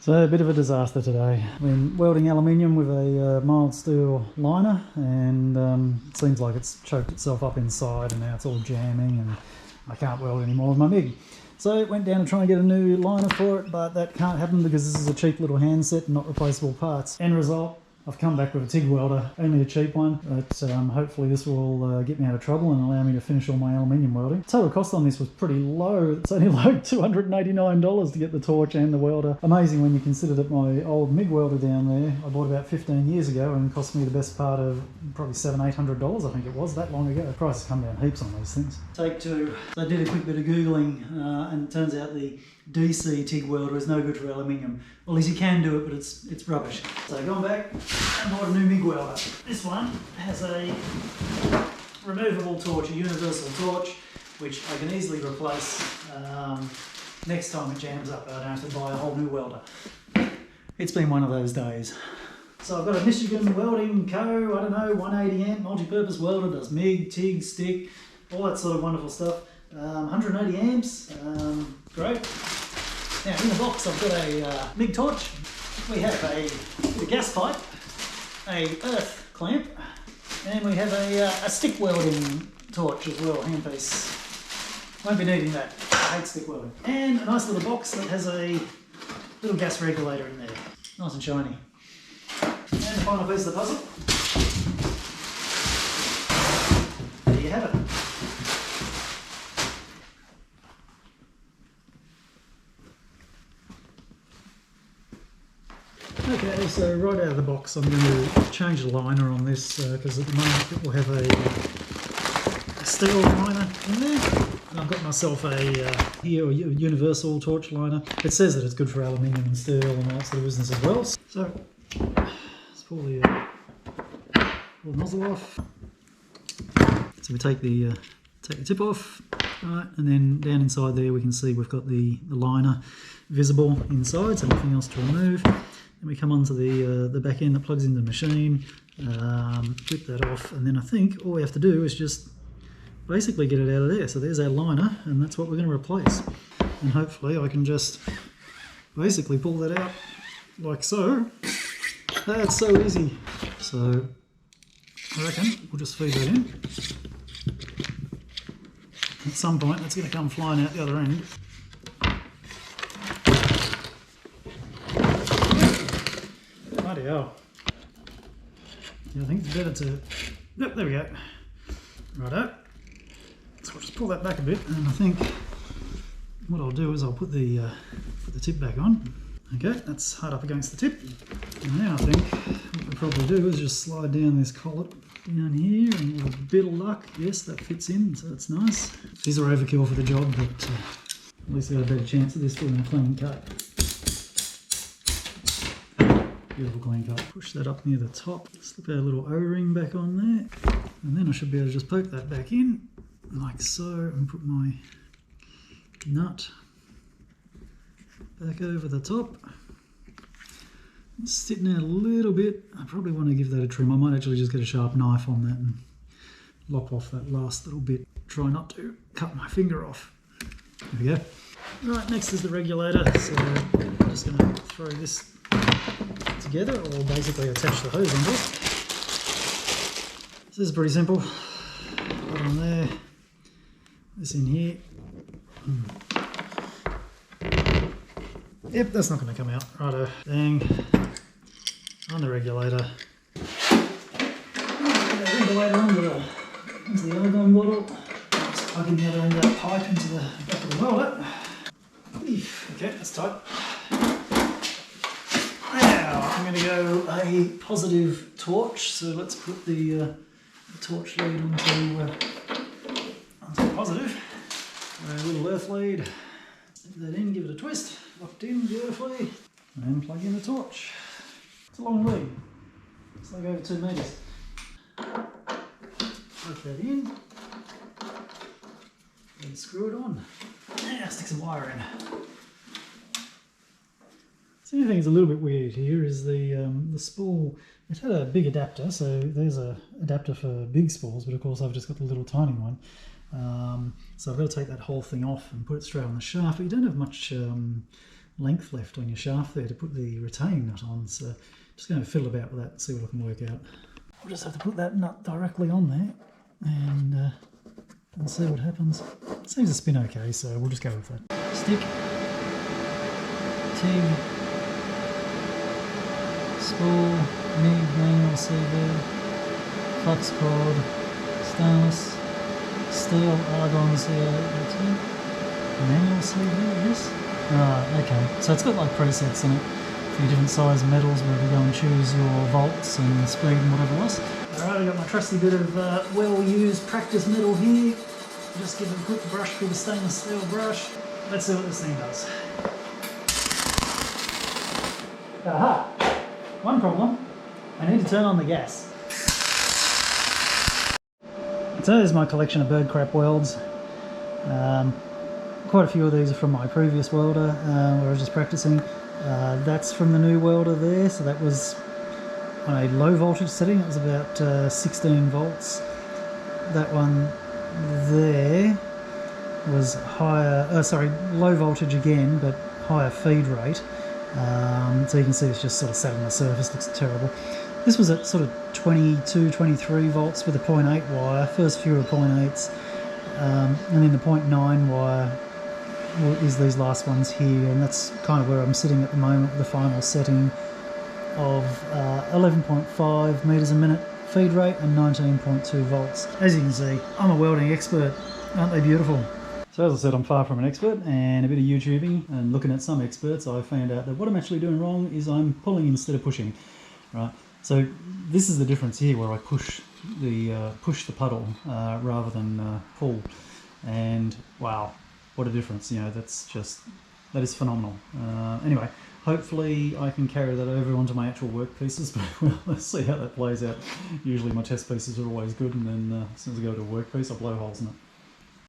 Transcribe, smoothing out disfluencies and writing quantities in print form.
So a bit of a disaster today. I've been welding aluminium with a mild steel liner, and it seems like it's choked itself up inside, and now it's all jamming and I can't weld anymore with my MIG. So I went down to try and get a new liner for it, but that can't happen because this is a cheap little handset and not replaceable parts. End result, I've come back with a TIG welder, only a cheap one, but hopefully this will get me out of trouble and allow me to finish all my aluminium welding. Total cost on this was pretty low. It's only like $289 to get the torch and the welder. Amazing when you consider that my old MIG welder down there, I bought about 15 years ago and cost me the best part of probably $700-800, I think it was, that long ago. Prices come down heaps on these things. Take two. So I did a quick bit of Googling and it turns out the DC TIG welder is no good for aluminium. Well, at least you can do it, but it's rubbish. So gone back and bought a new MIG welder. This one has a removable torch, a universal torch, which I can easily replace next time it jams up. I don't have to buy a whole new welder. It's been one of those days. So I've got a Michigan Welding Co, I don't know, 180 amp multi-purpose welder, does MIG, TIG, stick, all that sort of wonderful stuff. 180 amps, great. Now in the box I've got a MIG torch, we have a gas pipe, a earth clamp, and we have a stick welding torch as well, handpiece. Won't be needing that, I hate stick welding. And a nice little box that has a little gas regulator in there, nice and shiny. And the final piece of the puzzle, there you have it. Okay, so right out of the box I'm going to change the liner on this because at the moment it will have a steel liner in there. And I've got myself a universal torch liner. It says that it's good for aluminium and steel and all that sort of business as well. So let's pull the nozzle off. So we take the tip off, right, and then down inside there we can see we've got the liner visible inside, so nothing else to remove. Then we come onto the back end that plugs into the machine, flip that off, and then I think all we have to do is just basically get it out of there. So there's our liner, and that's what we're going to replace. And hopefully I can just basically pull that out like so. That's so easy. So I reckon we'll just feed that in. At some point that's going to come flying out the other end. Bloody hell. Yeah, I think it's better to... Yep, there we go. Righto. So I'll just pull that back a bit, and I think what I'll do is I'll put the tip back on. Okay, that's hard up against the tip. And now I think what we'll probably do is just slide down this collet down here, and with a bit of luck, yes, that fits in, so that's nice. These are overkill for the job, but at least we've got a better chance of this being a clean cut. Beautiful clean cut. Push that up near the top, slip our little O-ring back on there, and then I should be able to just poke that back in, like so, and put my nut back over the top. It's sitting out a little bit. I probably want to give that a trim. I might actually just get a sharp knife on that and lop off that last little bit. Try not to cut my finger off. There we go. Right, next is the regulator. So I'm just going to throw this together, or basically attach the hose onto it. This is pretty simple. Put on there. This in here. Yep, that's not going to come out. Righto. Bang. On the regulator. Regulator into the argon bottle. Just plugging the other end of that pipe into the back of the welder. Okay, that's tight. Now I'm going to go a positive torch. So let's put the torch lead onto positive. A little earth lead. Stick that in, give it a twist. Locked in beautifully, and plug in the torch. It's a long lead, it's like over 2 metres. Plug that in, and screw it on. Now stick some wire in. The only thing that's a little bit weird here is the spool. It had a big adapter, so there's a adapter for big spools, but of course I've just got the little tiny one. So I've got to take that whole thing off and put it straight on the shaft, but you don't have much length left on your shaft there to put the retaining nut on, so just going to fiddle about with that and see what I can work out. We'll just have to put that nut directly on there and see what happens. It seems to spin okay, so we'll just go with that. Stick, TIG, spool, MIG, manual CV, flux cord, stainless, steel, argon CO18, manual CV, I guess? Okay, so it's got like presets in it for your different size metals where you go and choose your volts and speed and whatever else. Alright, I've got my trusty bit of well-used practice metal here. Just give it a quick brush with a stainless steel brush. Let's see what this thing does. Aha! One problem. I need to turn on the gas. So there's my collection of bird crap welds. Quite a few of these are from my previous welder where I was just practicing. That's from the new welder there, so that was on a low voltage setting. It was about 16 volts. That one there was higher, low voltage again, but higher feed rate. So you can see it's just sort of sat on the surface, looks terrible. This was at sort of 22, 23 volts with a 0.8 wire. First few were 0.8s, and then the 0.9 wire is these last ones here, and that's kind of where I'm sitting at the moment with the final setting of 11.5 meters a minute feed rate and 19.2 volts. As you can see, I'm a welding expert. Aren't they beautiful? So as I said, I'm far from an expert, and a bit of YouTubing and looking at some experts, I found out that what I'm actually doing wrong is I'm pulling instead of pushing, right? So this is the difference here, where I push the puddle rather than pull, and wow, what a difference! You know, that is phenomenal. Anyway, hopefully I can carry that over onto my actual work pieces, but well, let's see how that plays out. Usually my test pieces are always good, and then as soon as I go to a work piece, I blow holes in it.